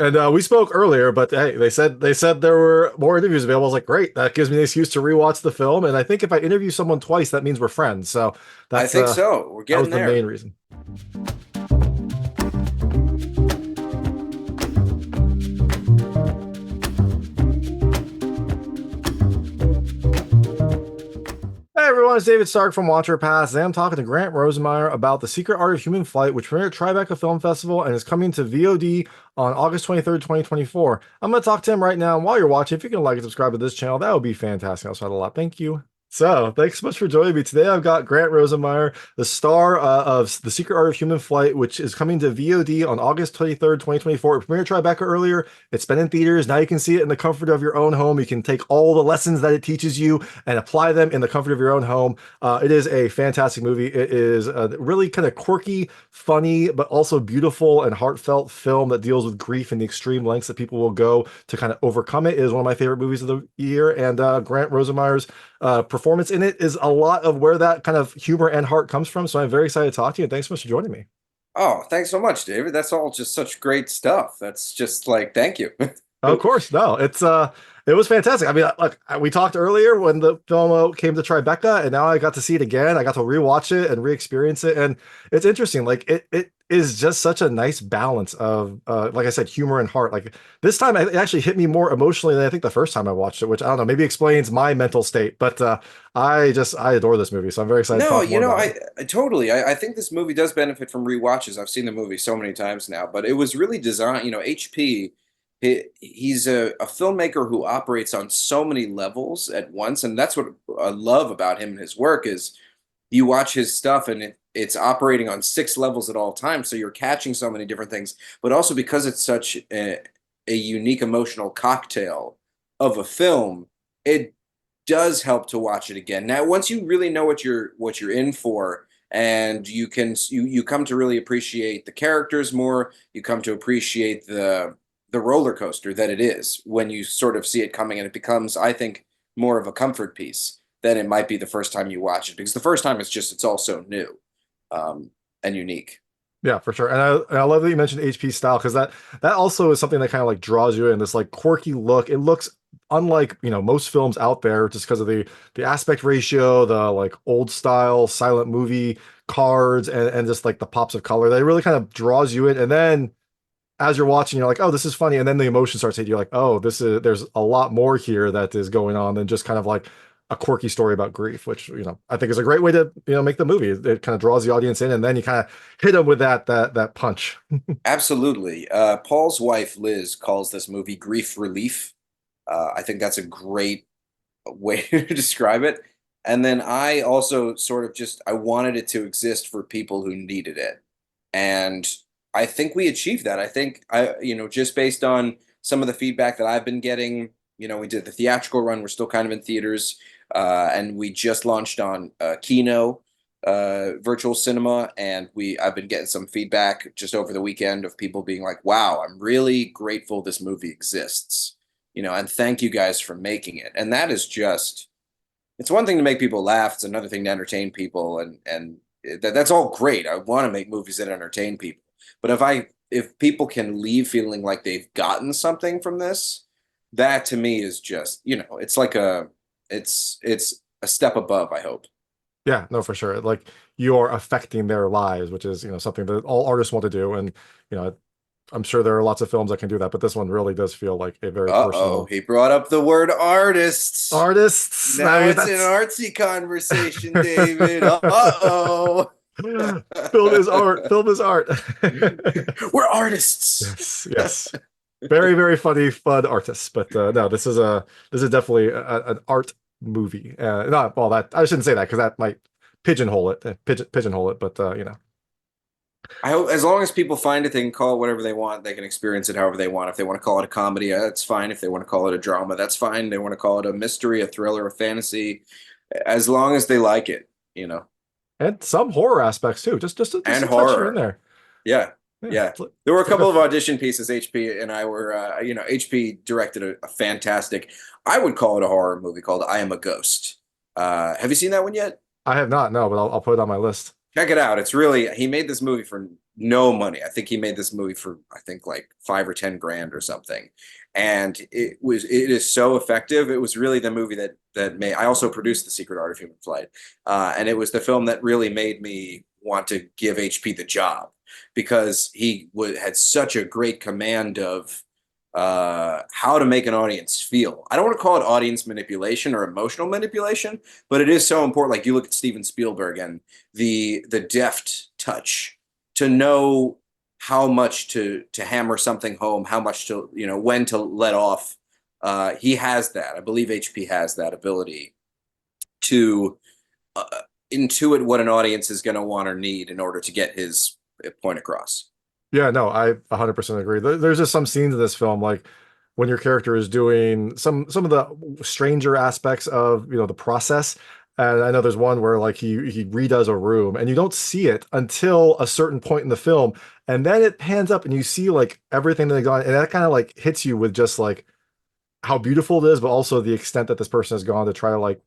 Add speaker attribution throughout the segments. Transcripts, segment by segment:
Speaker 1: And we spoke earlier, but hey, they said there were more interviews available. I was like, great, that gives me an excuse to rewatch the film. And I think if I interview someone twice, that means we're friends. So
Speaker 2: I
Speaker 1: that's
Speaker 2: think so. We're
Speaker 1: that was
Speaker 2: getting
Speaker 1: the main
Speaker 2: there.
Speaker 1: reason. Hey everyone, it's David Stark from Watcher Pass. Today I'm talking to Grant Rosenmeyer about The Secret Art of Human Flight, which premiered at Tribeca Film Festival and is coming to VOD on August 23rd, 2024. I'm going to talk to him right now. And while you're watching, if you can like and subscribe to this channel, that would be fantastic. I also had a lot. Thank you. So, thanks so much for joining me today. I've got Grant Rosenmeyer, the star of The Secret Art of Human Flight, which is coming to VOD on August 23rd, 2024. It premiered at Tribeca earlier. It's been in theaters. Now you can see it in the comfort of your own home. You can take all the lessons that it teaches you and apply them in the comfort of your own home. It is a fantastic movie. It is a really kind of quirky, funny, but also beautiful and heartfelt film that deals with grief and the extreme lengths that people will go to kind of overcome it. It is one of my favorite movies of the year. And Grant Rosenmeyer's performance in it is a lot of where that kind of humor and heart comes from. So I'm very excited to talk to you. And thanks so much for joining me.
Speaker 2: Oh, thanks so much, David. That's all just such great stuff. That's just like, thank you.
Speaker 1: Of course, no, it was fantastic. I mean, like we talked earlier when the film came to Tribeca, and now I got to see it again. I got to rewatch it and re-experience it, and it's interesting. Like it is just such a nice balance of, like I said, humor and heart. Like this time, it actually hit me more emotionally than I think the first time I watched it, which I don't know, maybe explains my mental state. But I adore this movie, so I'm very excited to
Speaker 2: No,
Speaker 1: talk more about it.
Speaker 2: I totally. I think this movie does benefit from rewatches. I've seen the movie so many times now, but it was really designed, HP, he's a filmmaker who operates on so many levels at once, and that's what I love about him and his work is you watch his stuff and it's operating on six levels at all times, so you're catching so many different things, but also because it's such a unique emotional cocktail of a film, it does help to watch it again. Now, once you really know what you're in for, and you come to really appreciate the characters more, you come to appreciate the roller coaster that it is when you sort of see it coming, and it becomes, I think, more of a comfort piece than it might be the first time you watch it, because the first time it's all so new, and unique.
Speaker 1: Yeah, for sure. And I love that you mentioned HP style because that also is something that kind of like draws you in, this like quirky look. It looks unlike, most films out there just because of the aspect ratio, the like old style silent movie cards and just like the pops of color. That really kind of draws you in. And then as you're watching, you're like, oh, this is funny. And then the emotion starts hitting you like, oh, there's a lot more here that is going on than just kind of like a quirky story about grief, which, I think is a great way to, make the movie. It kind of draws the audience in and then you kind of hit them with that punch.
Speaker 2: Absolutely. Paul's wife Liz calls this movie grief relief. I think that's a great way to describe it. And then I also sort of just I wanted it to exist for people who needed it. And I think we achieved that. I think just based on some of the feedback that I've been getting, we did the theatrical run, we're still kind of in theaters, and we just launched on Kino virtual cinema, and I've been getting some feedback just over the weekend of people being like, wow, I'm really grateful this movie exists, and thank you guys for making it. And that is just it's one thing to make people laugh, it's another thing to entertain people, and that's all great. I want to make movies that entertain people. But if people can leave feeling like they've gotten something from this, that to me is just, it's like it's a step above, I hope.
Speaker 1: Yeah, no, for sure. Like you're affecting their lives, which is, something that all artists want to do. And, you know, I'm sure there are lots of films that can do that, but this one really does feel like a very
Speaker 2: Uh-oh,
Speaker 1: personal
Speaker 2: he brought up the word artists.
Speaker 1: artists. I
Speaker 2: Now
Speaker 1: mean,
Speaker 2: it's an
Speaker 1: that's
Speaker 2: artsy conversation, David. Uh-oh.
Speaker 1: film is art. Film is art.
Speaker 2: We're artists.
Speaker 1: Yes, yes. Very, very funny, fun artists. But no, this is definitely an art movie. Not well, that I shouldn't say that because that might pigeonhole it, pigeonhole it. But
Speaker 2: I hope as long as people find it, they can call it whatever they want. They can experience it however they want. If they want to call it a comedy, that's fine. If they want to call it a drama, that's fine. They want to call it a mystery, a thriller, a fantasy, as long as they like it.
Speaker 1: and some horror aspects too. Just
Speaker 2: And
Speaker 1: a touch here and
Speaker 2: horror.
Speaker 1: there.
Speaker 2: Yeah.
Speaker 1: Yeah,
Speaker 2: Yeah. There were a couple of audition pieces HP and I were, HP directed a fantastic, I would call it a horror movie called I Am a Ghost. Have you seen that one yet?
Speaker 1: I have not, no, but I'll put it on my list.
Speaker 2: Check it out. It's really, he made this movie for no money. I think he made this movie for, I think, like 5 or 10 grand or something. And it is so effective. It was really the movie that made, I also produced The Secret Art of Human Flight. And it was the film that really made me want to give HP the job, because he had such a great command of how to make an audience feel. I don't want to call it audience manipulation or emotional manipulation, but it is so important. Like, you look at Steven Spielberg and the deft touch to know how much to hammer something home, how much to, when to let off. He has that. I believe HP has that ability to uh, intuit what an audience is going to want or need in order to get his point across.
Speaker 1: Yeah, no, I 100% agree. There's just some scenes in this film, like when your character is doing some of the stranger aspects of, the process. And I know there's one where like he redoes a room and you don't see it until a certain point in the film, and then it pans up and you see like everything that's gone, and that kind of like hits you with just like how beautiful it is, but also the extent that this person has gone to try to like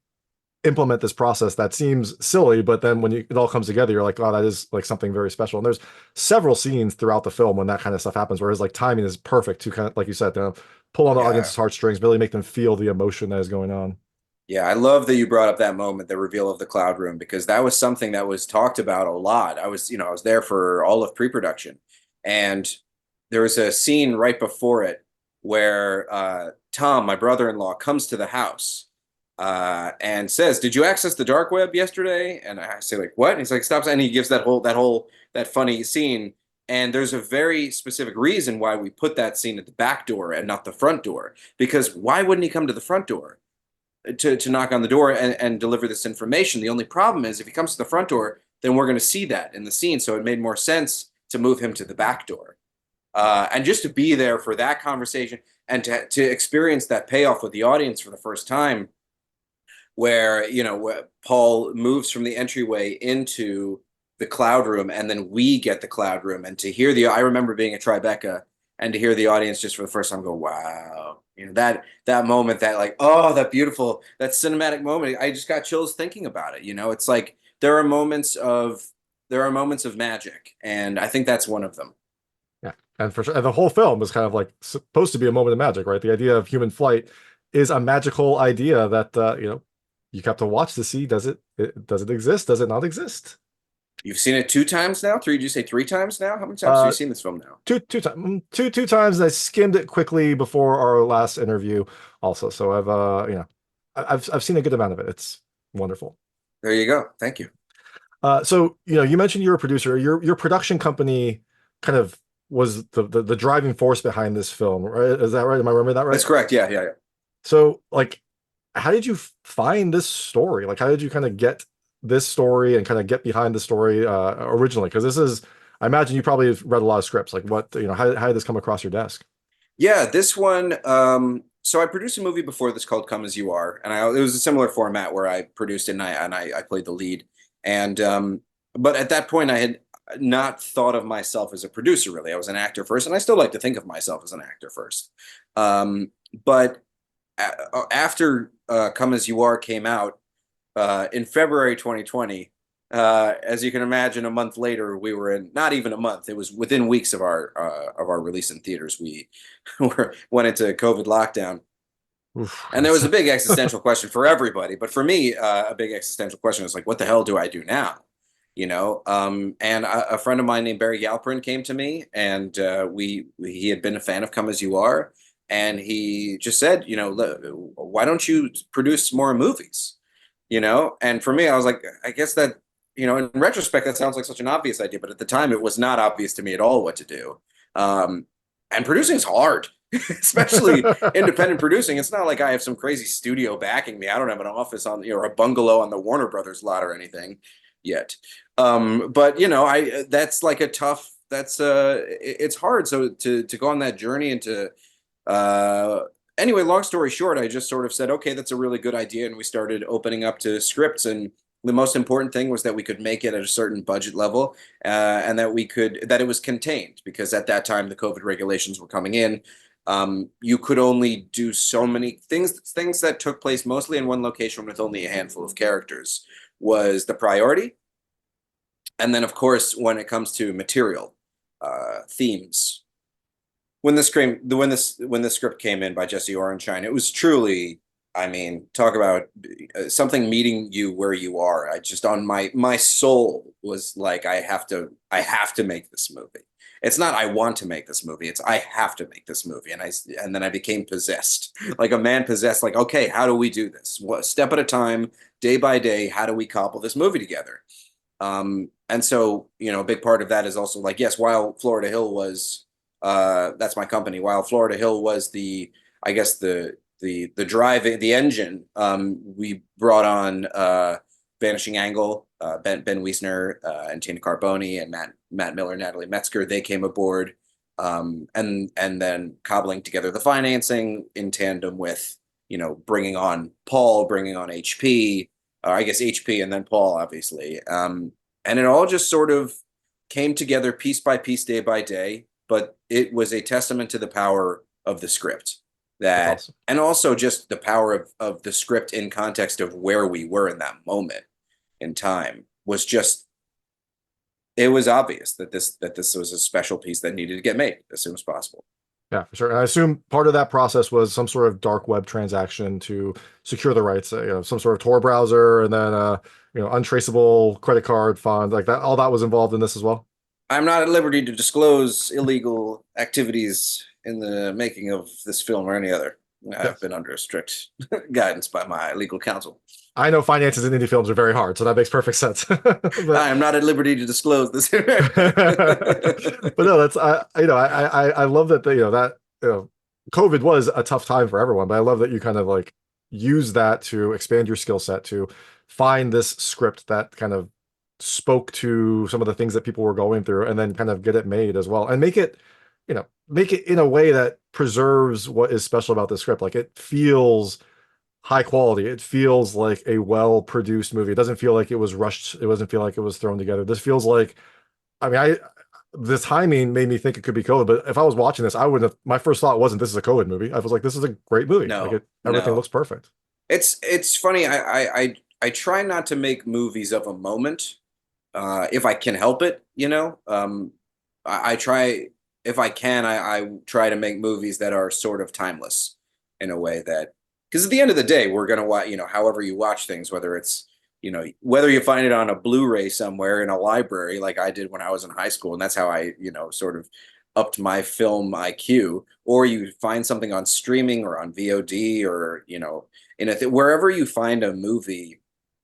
Speaker 1: implement this process that seems silly, but then when it all comes together, you're like, oh, that is like something very special. And there's several scenes throughout the film when that kind of stuff happens, where his like timing is perfect to kind of, like you said, pull on the
Speaker 2: Yeah.
Speaker 1: audience's heartstrings, really make them feel the emotion that is going on.
Speaker 2: Yeah, I love that you brought up that moment, the reveal of the cloud room, because that was something that was talked about a lot. I was there for all of pre-production, and there was a scene right before it where Tom, my brother-in-law, comes to the house and says, "Did you access the dark web yesterday?" And I say, like, "What?" And he's like, "Stops," and he gives that funny scene. And there's a very specific reason why we put that scene at the back door and not the front door. Because why wouldn't he come to the front door to knock on the door and deliver this information? The only problem is if he comes to the front door, then we're going to see that in the scene. So it made more sense to move him to the back door. And just to be there for that conversation and to experience that payoff with the audience for the first time, where, where Paul moves from the entryway into the cloud room, and then we get the cloud room, and to hear I remember being at Tribeca, and to hear the audience just for the first time go, wow, that moment, that like, oh, that beautiful, that cinematic moment. I just got chills thinking about it. It's like there are moments of magic, and I think that's one of them.
Speaker 1: Yeah, and for sure, and the whole film is kind of like supposed to be a moment of magic, right? The idea of human flight is a magical idea that you have to watch to see, does it exist? Does it not exist?
Speaker 2: You've seen it 2 times now? Three? Did you say 3 times now? How many times have you
Speaker 1: Uh,
Speaker 2: seen this film now?
Speaker 1: two times. I skimmed it quickly before our last interview, also. So I've seen a good amount of it. It's wonderful.
Speaker 2: There you go. Thank you.
Speaker 1: So you mentioned you're a producer. Your production company kind of was the driving force behind this film, right? Is that right? Am I remembering that right?
Speaker 2: That's correct. Yeah, yeah, yeah.
Speaker 1: So like, how did you find this story? Like, how did you kind of get this story and kind of get behind the story originally? Because I imagine you probably have read a lot of scripts. Like, how did this come across your desk?
Speaker 2: Yeah, this one. So I produced a movie before this called "Come as You Are," and it was a similar format where I produced it and I played the lead. And but at that point, I had not thought of myself as a producer really. I was an actor first, and I still like to think of myself as an actor first. But after "Come as You Are" came out in February 2020. As you can imagine, a month later, we were in, not even a month. It was within weeks of our release in theaters. We went into COVID lockdown,
Speaker 1: Oof.
Speaker 2: and there was a big existential question for everybody. But for me, a big existential question was like, what the hell do I do now? And a friend of mine named Barry Galperin came to me, and he had been a fan of Come as You Are, and he just said, why don't you produce more movies? And for me, I was like, I guess that, in retrospect, that sounds like such an obvious idea, but at the time, it was not obvious to me at all what to do. Um, and producing is hard, especially independent producing. It's not like I have some crazy studio backing me. I don't have an office on, or a bungalow on the Warner Brothers lot or anything yet. But that's like a tough. It's hard. So to go on that journey and to anyway, long story short, I just sort of said, okay, that's a really good idea. And we started opening up to scripts. And the most important thing was that we could make it at a certain budget level and that it was contained, because at that time, the COVID regulations were coming in. You could only do so many things that took place mostly in one location with only a handful of characters was the priority. And then, of course, when it comes to material, themes. When the script came in by Jesse Orenshein, it was truly, I mean, talk about something meeting you where you are. I just on my soul was like, I have to make this movie. It's not I want to make this movie. It's I have to make this movie. And then I became possessed, like a man possessed. Like, okay, how do we do this? What step at a time, day by day? How do we cobble this movie together? And so, a big part of that is also like, yes, while Florida Hill was, that's my company. While Florida Hill was I guess the driving, the engine, we brought on, Vanishing Angle, Ben Wiessner, and Tina Carbone and Matt Miller, Natalie Metzger. They came aboard, and then cobbling together the financing in tandem with, bringing on Paul, bringing on HP, I guess HP, and then Paul, obviously. And it all just sort of came together piece by piece, day by day. But it was a testament to the power of the script,
Speaker 1: That's
Speaker 2: that,
Speaker 1: awesome.
Speaker 2: and also just the power of the script in context of where we were in that moment in time was just, it was obvious that this was a special piece that needed to get made as soon as possible.
Speaker 1: Yeah, for sure. And I assume part of that process was some sort of dark web transaction to secure the rights, some sort of Tor browser, and then untraceable credit card fund, like that. All that was involved in this as well.
Speaker 2: I'm not at liberty to disclose illegal activities in the making of this film or any other. I've
Speaker 1: Yes.
Speaker 2: been under strict guidance by my legal counsel.
Speaker 1: I know finances in indie films are very hard, so that makes perfect sense. But
Speaker 2: I am not at liberty to disclose this.
Speaker 1: but no, that's I love that that COVID was a tough time for everyone, but I love that you kind of like use that to expand your skill set to find this script that kind of spoke to some of the things that people were going through, and then kind of get it made as well, and make it in a way that preserves what is special about the script. Like it feels high quality. It feels like a well-produced movie. It doesn't feel like it was rushed. It doesn't feel like it was thrown together. This feels like, I mean, the timing made me think it could be COVID, but if I was watching this, I wouldn't have, my first thought wasn't this is a COVID movie. I was like, this is a great movie. Like
Speaker 2: No,
Speaker 1: everything
Speaker 2: no.
Speaker 1: looks perfect.
Speaker 2: It's funny. I try not to make movies of a moment, if I can help it. I try, if I can. I try to make movies that are sort of timeless in a way that, because at the end of the day, we're gonna watch. However you watch things, whether it's whether you find it on a Blu-ray somewhere in a library, like I did when I was in high school, and that's how I sort of upped my film IQ, or you find something on streaming or on VOD, or wherever you find a movie,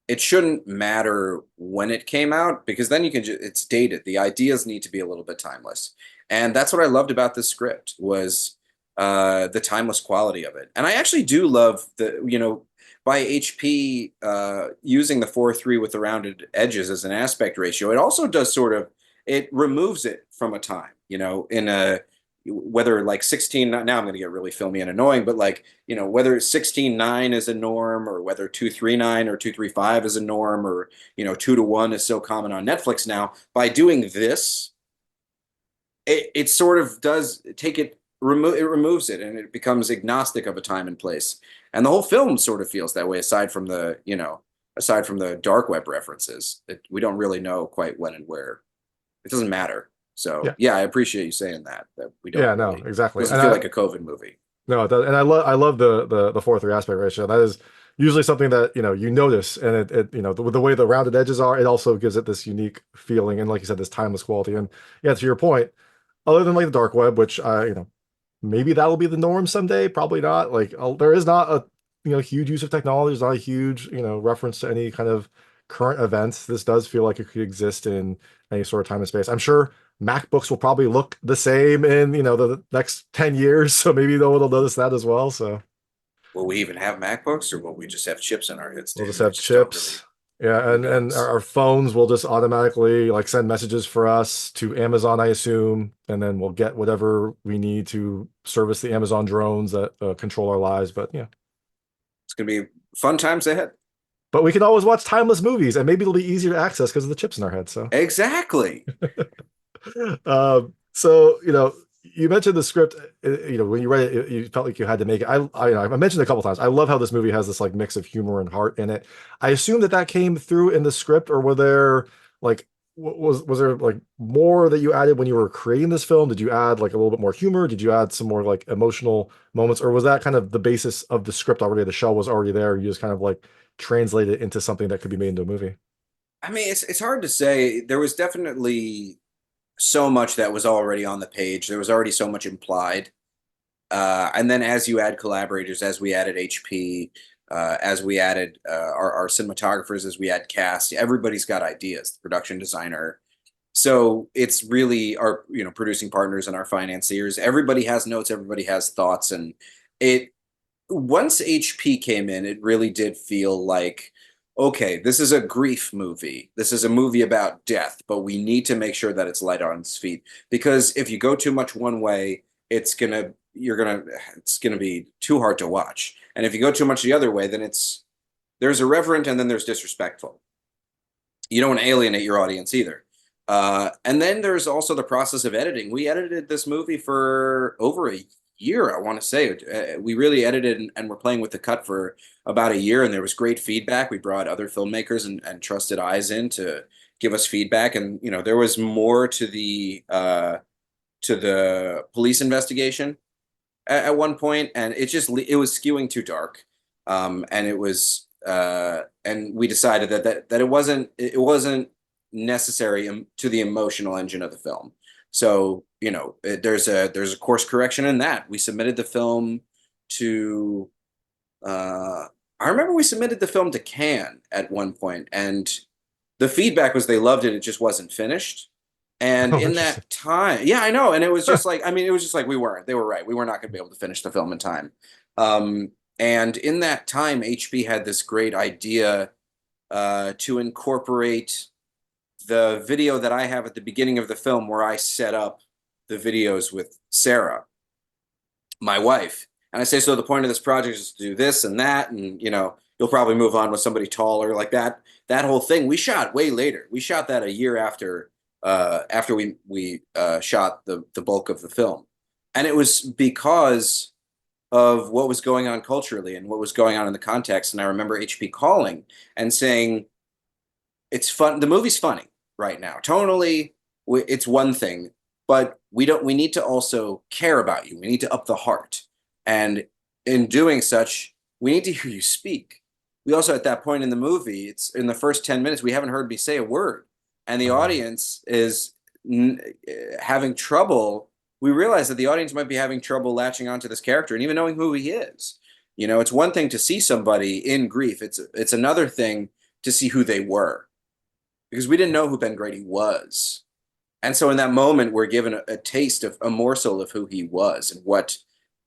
Speaker 2: it shouldn't matter when it came out, because then you can it's dated. The ideas need to be a little bit timeless. And that's what I loved about this script was, the timeless quality of it. And I actually do love by HP, using the 4:3 with the rounded edges as an aspect ratio. It also does it removes it from a time, in a, whether like 16, now I'm going to get really filmy and annoying, but like, whether 16:9 is a norm, or whether 2:3:9 or 2:3:5 is a norm, or, 2:1 is so common on Netflix now. By doing this, it sort of does take it, it removes it, and it becomes agnostic of a time and place. And the whole film sort of feels that way, aside from the dark web references that we don't really know quite when and where. It doesn't matter. So
Speaker 1: Yeah.
Speaker 2: yeah, I appreciate you saying that we don't
Speaker 1: Yeah, no,
Speaker 2: really,
Speaker 1: exactly.
Speaker 2: doesn't feel like a COVID movie.
Speaker 1: No, it does. And I love the 4:3 aspect ratio. That is usually something that you notice, and the way the rounded edges are, it also gives it this unique feeling, and like you said, this timeless quality. And yeah, to your point, other than like the dark web, which maybe that'll be the norm someday, probably not. Like there is not a huge use of technology. There's not a huge reference to any kind of current events. This does feel like it could exist in any sort of time and space. I'm sure MacBooks will probably look the same in the next 10 years, so maybe no one will notice that as well. So
Speaker 2: Will we even have MacBooks, or will we just have chips in our heads,
Speaker 1: we'll just
Speaker 2: David? I
Speaker 1: have
Speaker 2: just don't really.
Speaker 1: chips. Yeah,
Speaker 2: Who
Speaker 1: and
Speaker 2: knows?
Speaker 1: our phones will just automatically like send messages for us to Amazon, I assume, and then we'll get whatever we need to service the Amazon drones that control our lives. But yeah,
Speaker 2: It's gonna be fun times ahead.
Speaker 1: but we can always watch timeless movies, and maybe it'll be easier to access because of the chips in our head. So
Speaker 2: Exactly.
Speaker 1: so you mentioned the script. When you read it, you felt like you had to make it. I mentioned it a couple times. I love how this movie has this like mix of humor and heart in it. I assume that came through in the script, or were there like was there like more that you added when you were creating this film? Did you add like a little bit more humor? Did you add some more like emotional moments, or was that kind of the basis of the script already? The shell was already there. You just kind of like translate it into something that could be made into a movie.
Speaker 2: I mean, it's hard to say. There was definitely so much that was already on the page. There was already so much implied. And then as you add collaborators, as we added HP, as we added our cinematographers, as we add cast, everybody's got ideas, the production designer. So it's really our, producing partners and our financiers. Everybody has notes, everybody has thoughts. And it once HP came in, it really did feel like, okay, this is a grief movie. This is a movie about death, but we need to make sure that it's light on its feet. Because if you go too much one way, it's gonna be too hard to watch. And if you go too much the other way, then there's irreverent and then there's disrespectful. You don't want to alienate your audience either. And then there's also the process of editing. We edited this movie for over a year, I want to say. We really edited and were playing with the cut for about a year, and there was great feedback. We brought other filmmakers and trusted eyes in to give us feedback, and there was more to the police investigation at one point, and it was skewing too dark, and and we decided that it wasn't necessary to the emotional engine of the film. So there's a course correction in that. We submitted the film to I remember we submitted the film to Cannes at one point, and the feedback was they loved it. It just wasn't finished. And
Speaker 1: Oh,
Speaker 2: in
Speaker 1: interesting.
Speaker 2: that time, yeah, I know. And it was just like, I mean, it was just like they were right. We were not going to be able to finish the film in time. And in that time, HB had this great idea to incorporate the video that I have at the beginning of the film where I set up the videos with Sarah, my wife. And I say, so the point of this project is to do this and that, and you'll probably move on with somebody taller like that. That whole thing we shot way later. We shot that a year after we shot the bulk of the film, and it was because of what was going on culturally and what was going on in the context. And I remember HP calling and saying, "It's fun. The movie's funny right now. Tonally, it's one thing, but we need to also care about you. We need to up the heart, and in doing such, we need to hear you speak." We also, at that point in the movie, it's in the first 10 minutes, we haven't heard me say a word, and the
Speaker 1: Oh,
Speaker 2: audience is having trouble. We realize that the audience might be having trouble latching onto this character and even knowing who he is. It's one thing to see somebody in grief. It's another thing to see who they were, because we didn't know who Ben Grady was. And so in that moment, we're given a taste of a morsel of who he was and what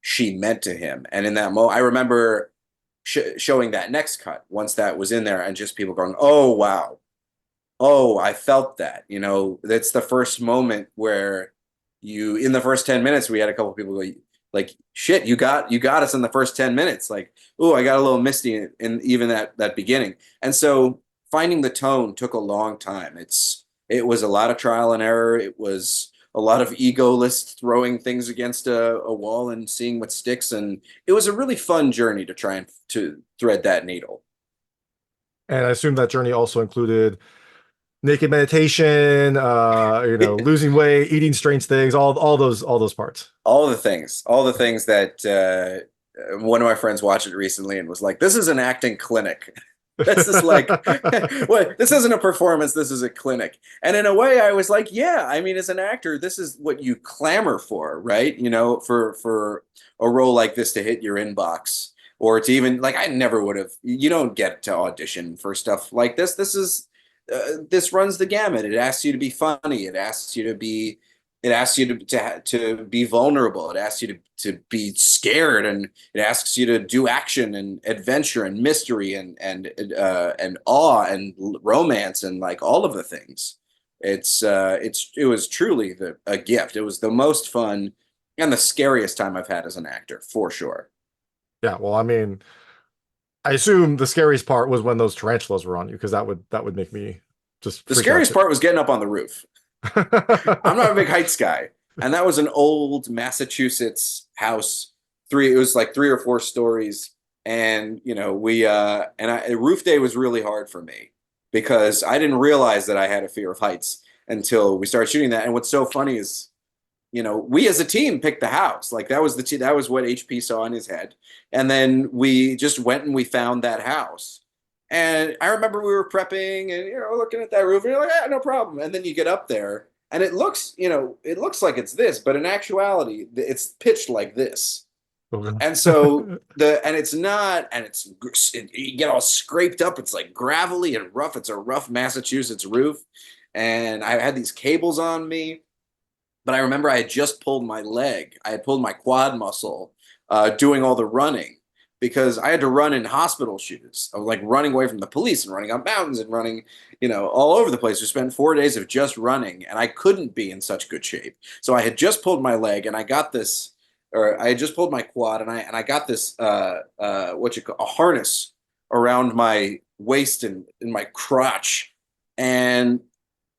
Speaker 2: she meant to him. And in that moment, I remember showing that next cut once that was in there, and just people going, "Oh, wow. Oh, I felt that." That's the first moment where in the first 10 minutes, we had a couple of people go, like, "Shit, you got us in the first 10 minutes." Like, "Oh, I got a little misty in even that beginning." And so finding the tone took a long time. It was a lot of trial and error. It was a lot of egoless throwing things against a wall and seeing what sticks. And it was a really fun journey to try and to thread that needle.
Speaker 1: and I assume that journey also included naked meditation, losing weight, eating strange things, all those parts.
Speaker 2: All the things that one of my friends watched it recently and was like, "This is an acting clinic." This is like, well, this isn't a performance. This is a clinic. And in a way, I was like, yeah, I mean, as an actor, this is what you clamor for, right? For a role like this to hit your inbox, or to even like, I never would have. You don't get to audition for stuff like this. This runs the gamut. It asks you to be funny. It asks you to be vulnerable. It asks you to be scared, and it asks you to do action and adventure and mystery and awe and romance and like all of the things. It was truly a gift. It was the most fun and the scariest time I've had as an actor, for sure.
Speaker 1: Yeah, well, I mean, I assume the scariest part was when those tarantulas were on you, because that would make me just
Speaker 2: The
Speaker 1: freak out
Speaker 2: scariest
Speaker 1: shit.
Speaker 2: part was getting up on the roof. I'm not a big heights guy, and that was an old Massachusetts house. It was like 3 or 4 stories, and roof day was really hard for me. because I didn't realize that I had a fear of heights until we started shooting that. And what's so funny is, we as a team picked the house. Like that was what HP saw in his head. And then we just went and we found that house. And I remember we were prepping and looking at that roof and you're like, no problem. And then you get up there and it looks like it's this, but in actuality, it's pitched like this. And so it's not, and you get all scraped up. It's like gravelly and rough. It's a rough Massachusetts roof. And I had these cables on me, but I remember I had just pulled my leg. I had pulled my quad muscle doing all the running because I had to run in hospital shoes. I was like running away from the police and running on mountains and running, all over the place. We spent 4 days of just running, and I couldn't be in such good shape. So I had just pulled my leg, and I got this, or I had just pulled my quad, and I got this a harness around my waist and in my crotch, and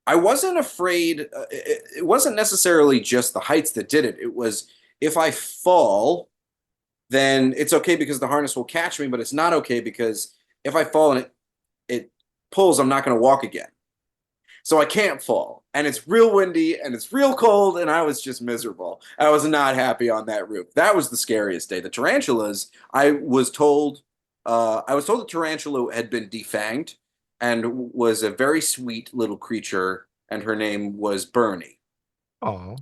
Speaker 2: I wasn't afraid. It wasn't necessarily just the heights that did it. It was, if I fall, then it's okay because the harness will catch me, but it's not okay because if I fall and it pulls, I'm not going to walk again. So I can't fall. And it's real windy and it's real cold, and I was just miserable. I was not happy on that roof. That was the scariest day. The tarantulas, I was told the tarantula had been defanged and was a very sweet little creature, and her name was Bernie.
Speaker 1: Oh,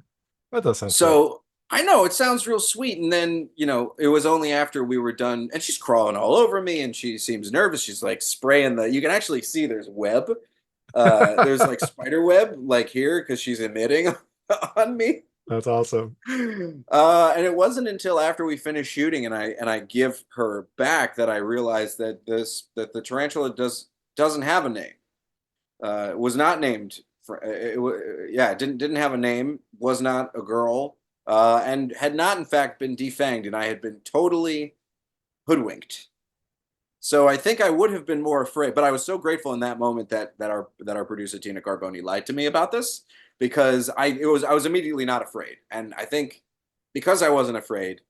Speaker 1: that does sound sweet.
Speaker 2: So I know it sounds real sweet. And then, it was only after we were done, and she's crawling all over me and she seems nervous. She's like spraying you can actually see there's web. There's like spider web like here because she's emitting on me.
Speaker 1: That's awesome.
Speaker 2: And it wasn't until after we finished shooting and I give her back that I realized that the tarantula doesn't have a name. It was not named for yeah, it didn't have a name, was not a girl, and had not in fact been defanged, and I had been totally hoodwinked. So I think I would have been more afraid, but I was so grateful in that moment that our producer Tina Carbone lied to me about this, because I was immediately not afraid. And I think because I wasn't afraid,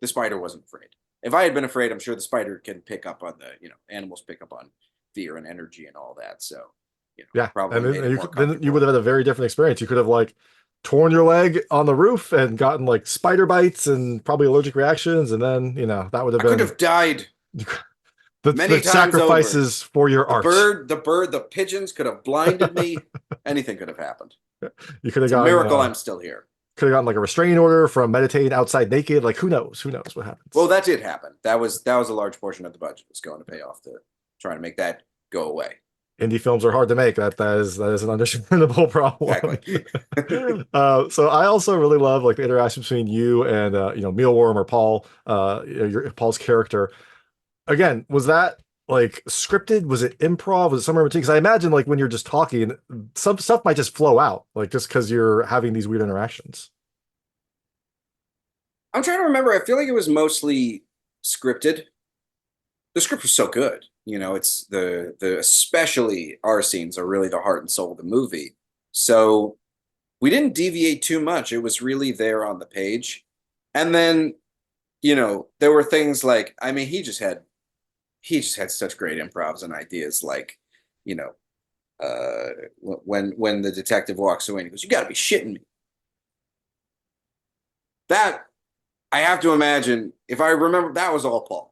Speaker 2: the spider wasn't afraid. If I had been afraid, I'm sure the spider can pick up on animals pick up on fear and energy and all that. So,
Speaker 1: Yeah, and
Speaker 2: probably
Speaker 1: then
Speaker 2: made it more
Speaker 1: then you would
Speaker 2: comfortable.
Speaker 1: have had a very different experience. You could have like torn your leg on the roof and gotten like spider bites and probably allergic reactions, and then that would have
Speaker 2: I could
Speaker 1: been
Speaker 2: have died
Speaker 1: the
Speaker 2: many times over.
Speaker 1: sacrifices for your art.
Speaker 2: The pigeons could have blinded me. Anything could have happened.
Speaker 1: You could have
Speaker 2: It's a
Speaker 1: gotten
Speaker 2: miracle I'm still here.
Speaker 1: like a restraining order from meditating outside naked. Like who knows? Who knows what
Speaker 2: Well,
Speaker 1: happens?
Speaker 2: that did happen. That was a large portion of the budget was going to pay off to trying to make that go away.
Speaker 1: Indie films are hard to make. That is an understandable problem.
Speaker 2: Exactly.
Speaker 1: So I also really love like the interaction between you and Mealworm or Paul, Paul's character. Again, was that like scripted? Was it improv? Was it somewhere in between? Because I imagine like when you're just talking, some stuff might just flow out, like just because you're having these weird interactions.
Speaker 2: I'm trying to remember. I feel like it was mostly scripted. The script was so good. It's the especially our scenes are really the heart and soul of the movie. So we didn't deviate too much. It was really there on the page. And then, there were things like, I mean, he just had such great improvs and ideas, like, you know, when the detective walks away and he goes, "You got to be shitting me." That I have to imagine, if I remember, that was all Paul.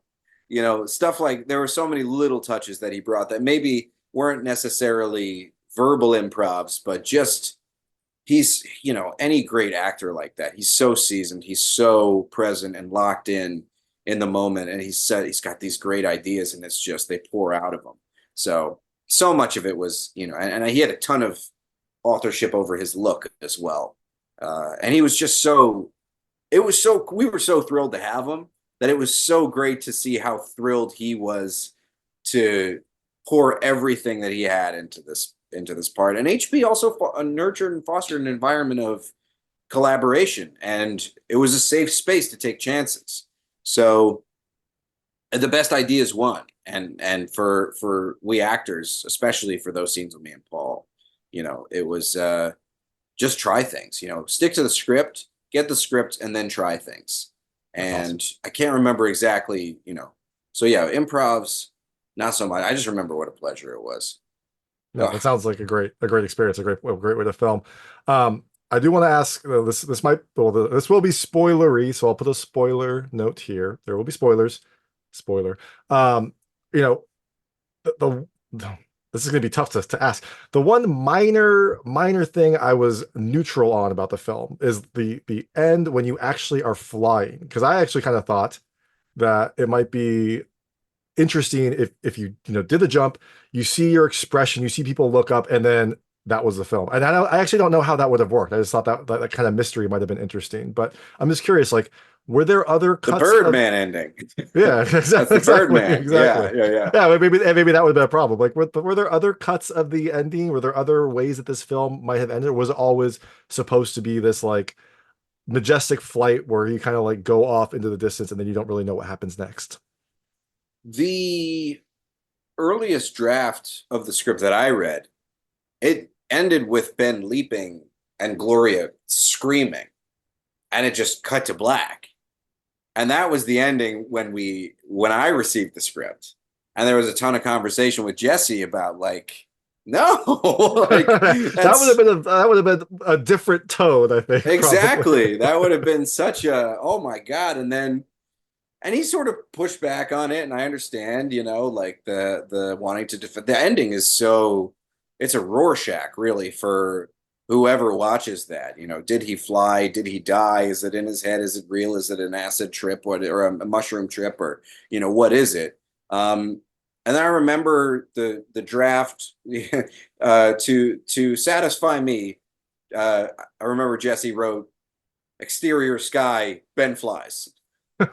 Speaker 2: Stuff like there were so many little touches that he brought that maybe weren't necessarily verbal improvs, but just he's, any great actor like that. He's so seasoned, he's so present and locked in the moment, and he's got these great ideas, and it's just they pour out of him. So much of it was, and he had a ton of authorship over his look as well. And he was just so we were so thrilled to have him, that it was so great to see how thrilled he was to pour everything that he had into this part. And HB also nurtured and fostered an environment of collaboration, and it was a safe space to take chances. So the best ideas won, and for we actors, especially for those scenes with me and Paul, it was just try things. Stick to the script, get the script, and then try things.
Speaker 1: That's awesome.
Speaker 2: And I can't remember exactly. So yeah, improvs, not so much. I just remember what a pleasure it was.
Speaker 1: No,
Speaker 2: Ugh.
Speaker 1: that sounds like a great experience, a great way to film. I do want to ask, this might, well, this will be spoilery, so I'll put a spoiler note here. There will be spoilers. Spoiler. You know, the this is going to be tough to ask. The one minor thing I was neutral on about the film is the end when you actually are flying, because I actually kind of thought that it might be interesting if you know did the jump, you see your expression, you see people look up, and then that was the film. And I actually don't know how that would have worked. I just thought that kind of mystery might have been interesting. But I'm just curious, like, were there other
Speaker 2: The
Speaker 1: cuts of
Speaker 2: Birdman ending.
Speaker 1: yeah,
Speaker 2: That's the
Speaker 1: exactly,
Speaker 2: Birdman.
Speaker 1: exactly.
Speaker 2: Yeah, yeah, yeah.
Speaker 1: Yeah, maybe that would have been a problem. Like, were there other cuts of the ending? Were there other ways that this film might have ended? Or was it always supposed to be this like majestic flight where you kind of like go off into the distance and then you don't really know what happens next?
Speaker 2: The earliest draft of the script that I read, it ended with Ben leaping and Gloria screaming, and it just cut to black. And that was the ending when I received the script. And there was a ton of conversation with Jesse about like, no, like that's
Speaker 1: That would have been a different tone, I think, probably.
Speaker 2: exactly. That would have been such a, oh my God. And he sort of pushed back on it, and I understand, like the wanting to defend. The ending is so, it's a Rorschach really for whoever watches that. Did he fly? Did he die? Is it in his head? Is it real? Is it an acid trip or a mushroom trip, or what is it? And then I remember the draft to satisfy me. I remember Jesse wrote exterior sky, Ben flies. And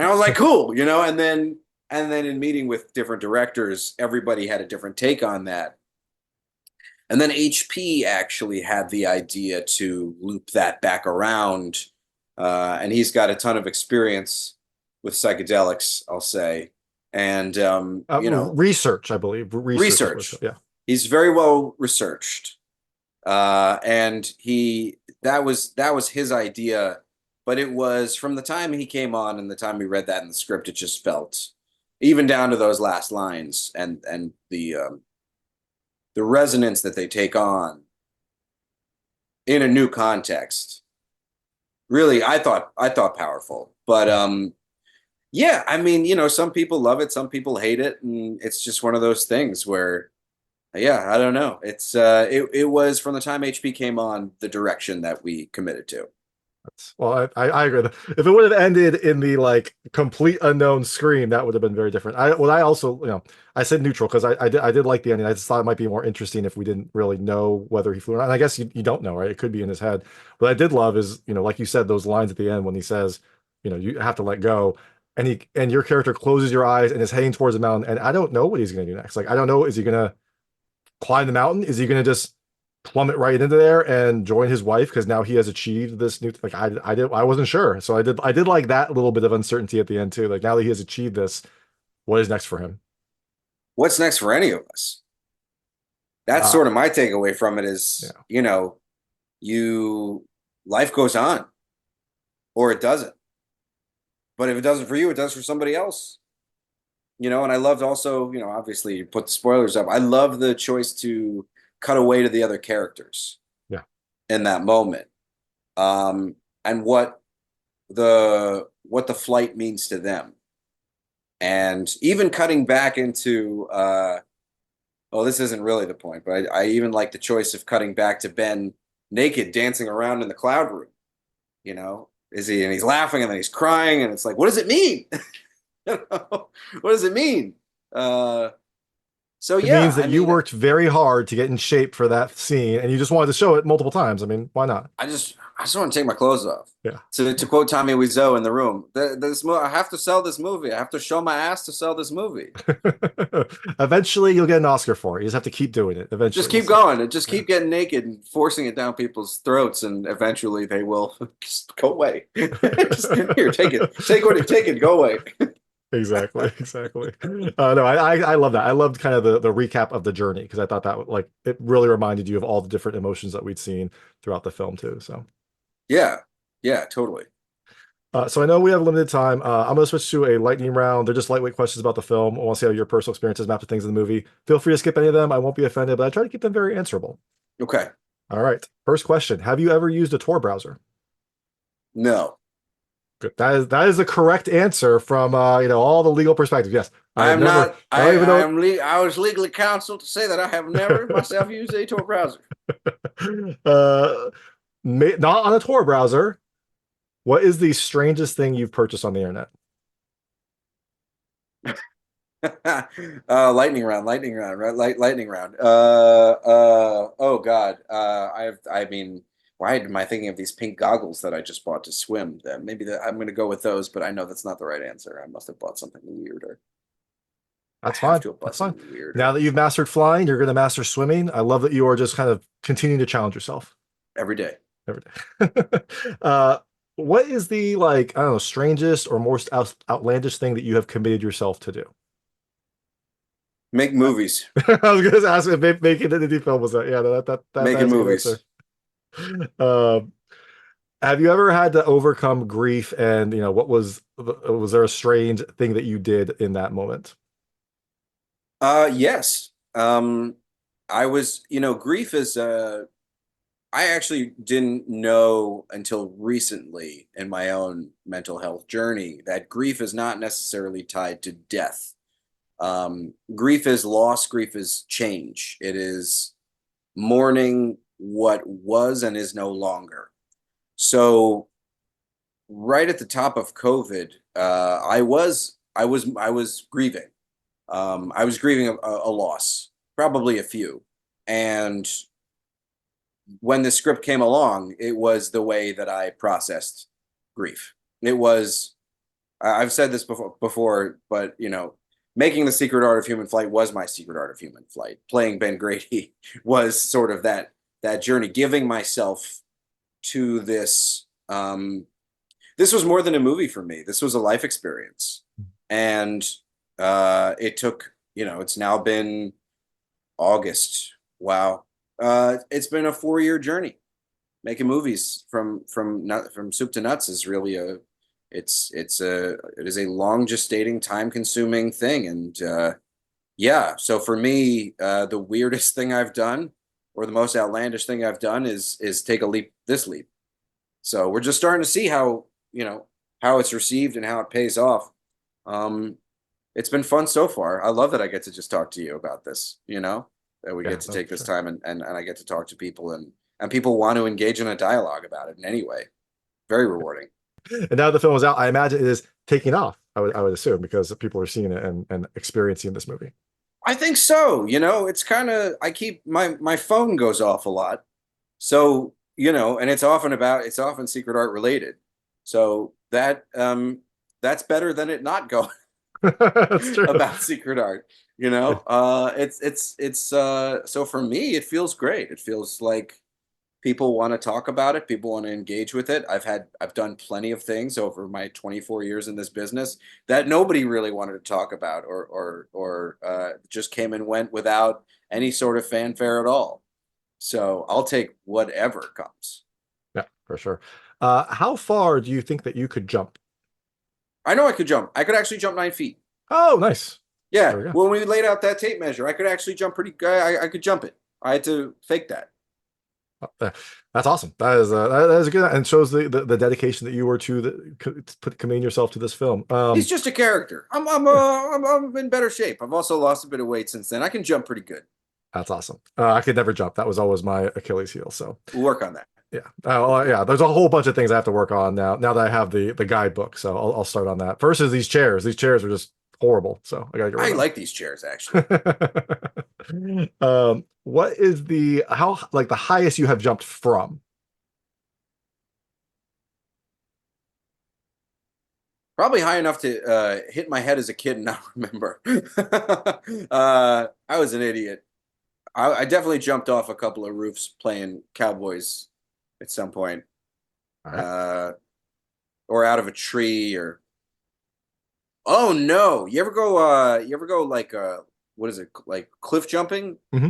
Speaker 2: I was like, cool, and then in meeting with different directors, everybody had a different take on that. And then HP actually had the idea to loop that back around. And he's got a ton of experience with psychedelics, I'll say. And
Speaker 1: Research, I believe.
Speaker 2: research.
Speaker 1: Yeah.
Speaker 2: He's very well researched. And that was his idea. But it was from the time he came on and the time we read that in the script, it just felt, even down to those last lines and the resonance that they take on in a new context. Really, I thought powerful. But yeah, I mean, some people love it, some people hate it, and it's just one of those things where, yeah, I don't know. It was from the time HP came on the direction that we committed to.
Speaker 1: Well, I agree. If it would have ended in the like complete unknown scream, that would have been very different. I also, I said neutral because I did like the ending. I just thought it might be more interesting if we didn't really know whether he flew or not. And I guess you don't know, right? It could be in his head. What I did love is, like you said, those lines at the end when he says, you have to let go. And your character closes your eyes and is heading towards the mountain. And I don't know what he's gonna do next. Like, I don't know, is he gonna climb the mountain? Is he gonna just plummet right into there and join his wife because now he has achieved this new like I wasn't sure, so I did like that little bit of uncertainty at the end too, like now that he has achieved this, what is next for him?
Speaker 2: What's next for any of us? That's
Speaker 1: uh
Speaker 2: sort of my takeaway from it is,
Speaker 1: yeah,
Speaker 2: you life goes on or it doesn't. But if it doesn't for you, it does for somebody else. And I loved also, obviously you put the spoilers up. I love the choice to cut away to the other characters
Speaker 1: yeah,
Speaker 2: in that moment. And what the flight means to them. And even cutting back into well, this isn't really the point, but I even like the choice of cutting back to Ben naked dancing around in the cloud room. And he's laughing and then he's crying, and it's like, what does it mean? What does it mean? So
Speaker 1: it
Speaker 2: yeah,
Speaker 1: means
Speaker 2: I
Speaker 1: that you
Speaker 2: mean,
Speaker 1: worked very hard to get in shape for that scene and you just wanted to show it multiple times. I mean, why not?
Speaker 2: I just want to take my clothes off.
Speaker 1: Yeah.
Speaker 2: To quote Tommy Wiseau in The Room, I have to sell this movie. I have to show my ass to sell this movie.
Speaker 1: Eventually you'll get an Oscar for it, you just have to keep doing it
Speaker 2: Just
Speaker 1: eventually,
Speaker 2: keep
Speaker 1: so
Speaker 2: going and just
Speaker 1: yeah.
Speaker 2: keep getting naked and forcing it down people's throats, and eventually they will just go away. Just here, take it, go away.
Speaker 1: Exactly, exactly. No, I love that. I loved kind of the recap of the journey because I thought that like it really reminded you of all the different emotions that we'd seen throughout the film too. So
Speaker 2: Yeah, yeah, totally.
Speaker 1: So I know we have limited time. I'm going to switch to a lightning round. They're just lightweight questions about the film. I want to see how your personal experiences map to things in the movie. Feel free to skip any of them. I won't be offended, but I try to keep them very answerable.
Speaker 2: Okay.
Speaker 1: All right. First question. Have you ever used a Tor browser?
Speaker 2: No.
Speaker 1: Good. That is the correct answer from all the legal perspectives. Yes. I
Speaker 2: I
Speaker 1: have
Speaker 2: am
Speaker 1: never,
Speaker 2: not.
Speaker 1: I don't even
Speaker 2: I
Speaker 1: know.
Speaker 2: am. I was legally counseled to say that I have never myself used a Tor browser.
Speaker 1: uh, not on a Tor browser. What is the strangest thing you've purchased on the internet?
Speaker 2: Lightning round, lightning round, right? Lightning round. Oh God. I mean, why am I thinking of these pink goggles that I just bought to swim? Maybe I'm going to go with those, but I know that's not the right answer. I must have bought something weirder. I
Speaker 1: That's
Speaker 2: have
Speaker 1: fine.
Speaker 2: to have bought
Speaker 1: That's fine.
Speaker 2: something
Speaker 1: Now
Speaker 2: weirder
Speaker 1: that you've mastered flying, you're going to master swimming. I love that you are just kind of continuing to challenge yourself
Speaker 2: every day.
Speaker 1: every day. uh, what is the like, I don't know, strangest or most outlandish thing that you have committed yourself to do?
Speaker 2: Make movies.
Speaker 1: I was going to ask if making an indie film was that. Yeah, that
Speaker 2: Making
Speaker 1: is a good answer.
Speaker 2: movies.
Speaker 1: Um, have you ever had to overcome grief? And what was there a strange thing that you did in that moment?
Speaker 2: Yes. I was, grief is I actually didn't know until recently in my own mental health journey that grief is not necessarily tied to death. Grief is loss, grief is change. It is mourning what was and is no longer. So right at the top of COVID, I was grieving. I was grieving a loss, probably a few. And when the script came along, it was the way that I processed grief. It was, I've said this before, but making The Secret Art of Human Flight was my secret art of human flight. Playing Ben Grady was sort of that journey, giving myself to this. This was more than a movie for me. This was a life experience, and it took. It's now been August. Wow, it's been a 4-year journey. Making movies from soup to nuts is really it is a long gestating, time consuming thing. And yeah, so for me, the weirdest thing I've done or the most outlandish thing I've done is take a this leap. So we're just starting to see how it's received and how it pays off. Um, it's been fun so far. I love that I get to just talk to you about this, that we get
Speaker 1: Yeah,
Speaker 2: to
Speaker 1: no,
Speaker 2: take
Speaker 1: for
Speaker 2: this
Speaker 1: sure.
Speaker 2: time and I get to talk to people and people want to engage in a dialogue about it in any way. Very rewarding.
Speaker 1: And now the film is out, I imagine it is taking off. I would assume because people are seeing it and experiencing this movie.
Speaker 2: I think so. It's kind of I keep my phone goes off a lot. So, and it's often secret art related. So that's better than it not going
Speaker 1: That's true.
Speaker 2: about secret art. So for me it feels great. It feels like people want to talk about it, people want to engage with it. I've done plenty of things over my 24 years in this business that nobody really wanted to talk about or just came and went without any sort of fanfare at all. So I'll take whatever comes.
Speaker 1: Yeah, for sure. How far do you think that you could jump?
Speaker 2: I know I could jump. I could actually jump 9 feet.
Speaker 1: Oh, nice.
Speaker 2: Yeah,
Speaker 1: There we go.
Speaker 2: when we laid out that tape measure, I could actually jump pretty good. I could jump it. I had to fake that.
Speaker 1: That's awesome. That is a good and shows the dedication that you were to committing yourself to this film.
Speaker 2: He's just a character. I'm in better shape. I've also lost a bit of weight since then. I can jump pretty good.
Speaker 1: That's awesome. I could never jump. That was always my Achilles heel. So
Speaker 2: We'll work on that.
Speaker 1: yeah, well, yeah. There's a whole bunch of things I have to work on now. Now that I have the guidebook, so I'll start on that. First is these chairs. These chairs are just horrible, so I gotta get
Speaker 2: I
Speaker 1: rid of
Speaker 2: like these chairs actually.
Speaker 1: them. What is the how like the highest you have jumped from?
Speaker 2: Probably high enough to hit my head as a kid and not remember. I was an idiot. I definitely jumped off a couple of roofs playing Cowboys at some point,
Speaker 1: All right.
Speaker 2: uh, or out of a tree, or oh no, you ever go like what is it like cliff jumping?
Speaker 1: Hmm.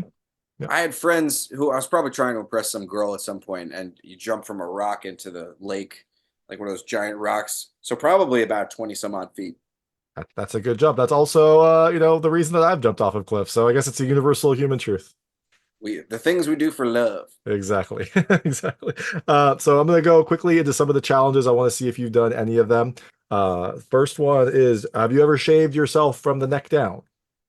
Speaker 1: Yeah.
Speaker 2: I had friends who I was probably trying to impress some girl at some point, and you jump from a rock into the lake like one of those giant rocks. So probably about 20 some odd feet.
Speaker 1: That's a good jump. That's also, the reason that I've jumped off of cliffs. So I guess it's a universal human truth.
Speaker 2: The things we do for love.
Speaker 1: Exactly. Exactly. So I'm going to go quickly into some of the challenges. I want to see if you've done any of them. First one is, have you ever shaved yourself from the neck down?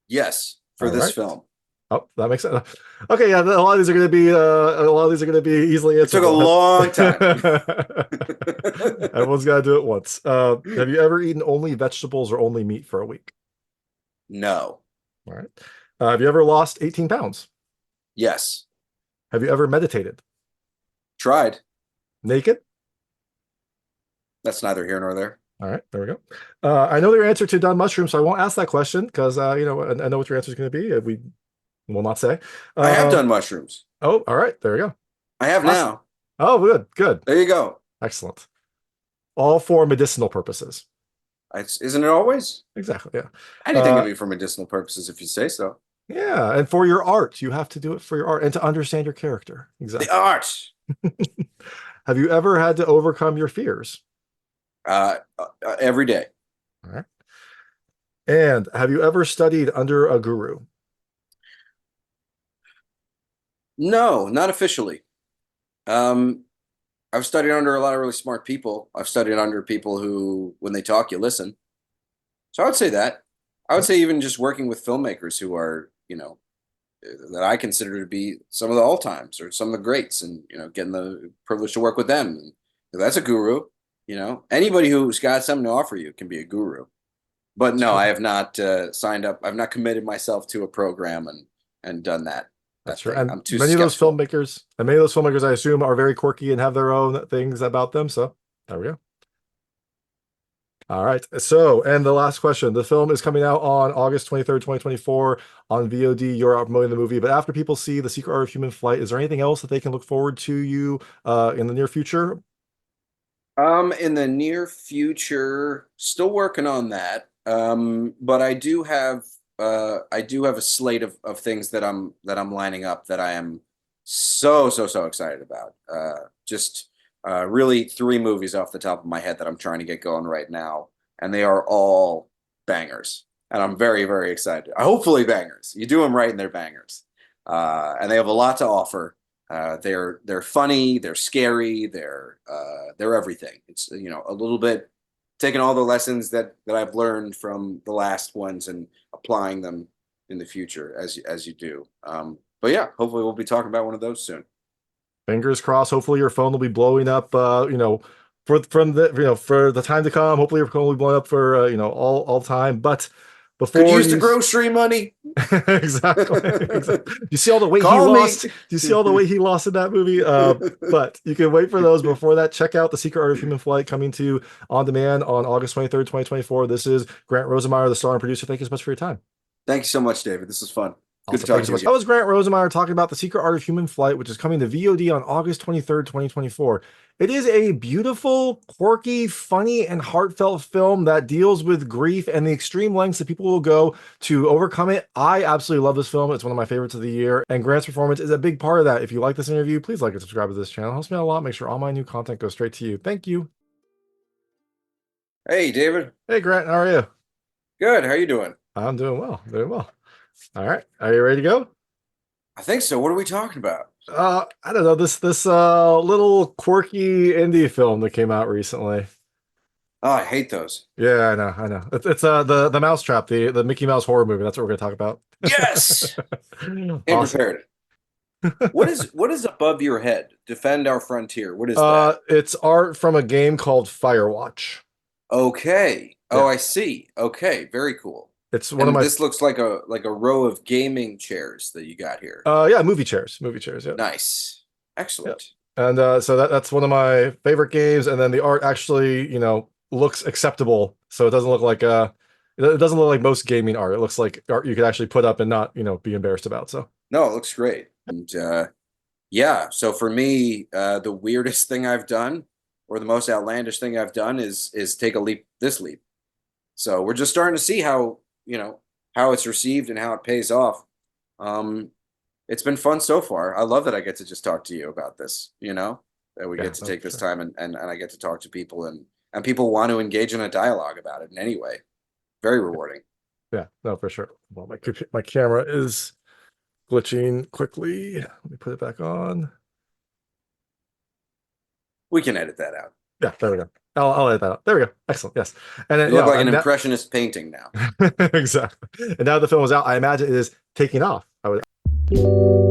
Speaker 2: Yes, for
Speaker 1: All
Speaker 2: this
Speaker 1: right.
Speaker 2: film.
Speaker 1: Oh, that makes sense. Okay, yeah, a lot of these are going to be easily
Speaker 2: It took a
Speaker 1: answerable.
Speaker 2: long time.
Speaker 1: Everyone's got to do it once. Have you ever eaten only vegetables or only meat for a week?
Speaker 2: No.
Speaker 1: All right. Have you ever lost 18 pounds?
Speaker 2: Yes.
Speaker 1: Have you ever meditated?
Speaker 2: Tried.
Speaker 1: Naked?
Speaker 2: That's neither here nor there.
Speaker 1: All right, there we go. I know your answer to done mushroom, so I won't ask that question because I know what your answer is going to be. We will not say.
Speaker 2: I have done mushrooms.
Speaker 1: Oh, all right, there we go.
Speaker 2: I have
Speaker 1: Awesome.
Speaker 2: now.
Speaker 1: Oh, good, good.
Speaker 2: There you go.
Speaker 1: Excellent. All for medicinal purposes.
Speaker 2: Isn't it always?
Speaker 1: Exactly, yeah.
Speaker 2: Anything can be for medicinal purposes if you say so.
Speaker 1: Yeah, and for your art. You have to do it for your art and to understand your character. Exactly.
Speaker 2: The art.
Speaker 1: Have you ever had to overcome your fears?
Speaker 2: Every day.
Speaker 1: All right. And have you ever studied under a guru?
Speaker 2: No, not officially. Um, I've studied under a lot of really smart people. I've studied under people who, when they talk, you listen. So I would say that. I would say even just working with filmmakers who are, that I consider to be some of the all times or some of the greats, and getting the privilege to work with them. And that's a guru. Anybody who's got something to offer you can be a guru. But no, I have not signed up. I've not committed myself to a program and done that.
Speaker 1: That's
Speaker 2: Thing.
Speaker 1: right. And
Speaker 2: I'm too
Speaker 1: many
Speaker 2: skeptical.
Speaker 1: of those filmmakers, I assume, are very quirky and have their own things about them. So there we go. All right. So, and the last question. The film is coming out on August 23rd, 2024 on VOD. You're out promoting the movie. But after people see The Secret Art of Human Flight, is there anything else that they can look forward to you in the near future?
Speaker 2: In the near future, still working on that. But I do have a slate of things that I'm lining up that I am so excited about. Just really three movies off the top of my head that I'm trying to get going right now, and they are all bangers, and I'm very excited. Hopefully bangers. You do them right, and they're bangers, and they have a lot to offer. They're funny, they're scary, they're everything. It's a little bit taking all the lessons that I've learned from the last ones and applying them in the future as you do. But yeah, hopefully we'll be talking about one of those soon.
Speaker 1: Fingers crossed. Hopefully your phone will be blowing up, for the time to come. Hopefully your phone will be blowing up for, all time. But
Speaker 2: Could
Speaker 1: before
Speaker 2: use the
Speaker 1: you
Speaker 2: grocery money.
Speaker 1: exactly. You see all the weight he
Speaker 2: Call me.
Speaker 1: lost? Do you see all the weight he lost in that movie? But you can wait for those. Before that, check out The Secret Art of Human Flight, coming to on demand on August 23rd, 2024. This is Grant Rosenmeyer, the star and producer. Thank you so much for your time.
Speaker 2: Thank you so much, David. This was fun. Good
Speaker 1: Awesome.
Speaker 2: to talk to you.
Speaker 1: That was Grant Rosenmeyer talking about The Secret Art of Human Flight, which is coming to VOD on August 23rd, 2024. It is a beautiful, quirky, funny, and heartfelt film that deals with grief and the extreme lengths that people will go to overcome it. I absolutely love this film. It's one of my favorites of the year, and Grant's performance is a big part of that. If you like this interview, please like and subscribe to this channel. It helps me out a lot. Make sure all my new content goes straight to you. Thank you.
Speaker 2: Hey, David.
Speaker 1: Hey, Grant. How are you?
Speaker 2: Good. How are you doing?
Speaker 1: I'm doing well. Doing well. All right. Are you ready to go?
Speaker 2: I think so. What are we talking about?
Speaker 1: I don't know, this little quirky indie film that came out recently.
Speaker 2: Oh, I hate those.
Speaker 1: Yeah, I know. It's the Mousetrap, the Mickey Mouse horror movie. That's what we're gonna talk about.
Speaker 2: Yes.
Speaker 1: Awesome.
Speaker 2: Prepared. What is above your head? Defend our frontier. What is that?
Speaker 1: It's art from a game called Firewatch.
Speaker 2: Okay. Oh,
Speaker 1: Yeah.
Speaker 2: I see. Okay, very cool.
Speaker 1: It's one of my.
Speaker 2: This looks like a row of gaming chairs that you got here.
Speaker 1: Yeah, movie chairs. Yeah.
Speaker 2: Nice. Excellent.
Speaker 1: Yeah. And so that's one of my favorite games. And then the art actually, looks acceptable. So it doesn't look like it doesn't look like most gaming art. It looks like art you could actually put up and not, be embarrassed about. So
Speaker 2: No, it looks great. And yeah, so for me, the weirdest thing I've done, or the most outlandish thing I've done, is take a leap. So we're just starting to see how it's received and how it pays off. It's been fun so far. I love that I get to just talk to you about this. that we
Speaker 1: Yeah,
Speaker 2: get to
Speaker 1: no,
Speaker 2: take
Speaker 1: for
Speaker 2: this
Speaker 1: sure.
Speaker 2: time and I get to talk to people and people want to engage in a dialogue about it in any way. Very rewarding.
Speaker 1: Yeah, no, for sure. Well, my camera is glitching quickly. Let me put it back on.
Speaker 2: We can edit that out.
Speaker 1: Yeah, there we go. I'll edit that out. There we go. Excellent. Yes. And then,
Speaker 2: You look like an
Speaker 1: and that,
Speaker 2: impressionist painting now.
Speaker 1: exactly. And now the film is out, I imagine it is taking off. I would